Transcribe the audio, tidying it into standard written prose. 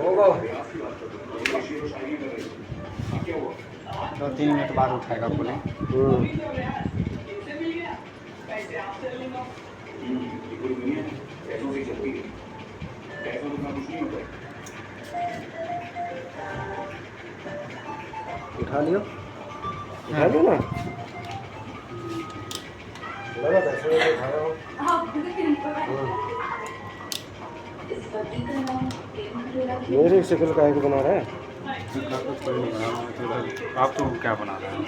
होगा। 2-3 मिनट बाद उठाएगा बोले। उठा लियो, उठा लियो ना। लगा था ऐसे उठाया हो। मेरी शक्ल काहे को बना रहा है? आप तो क्या बना रहे हैं?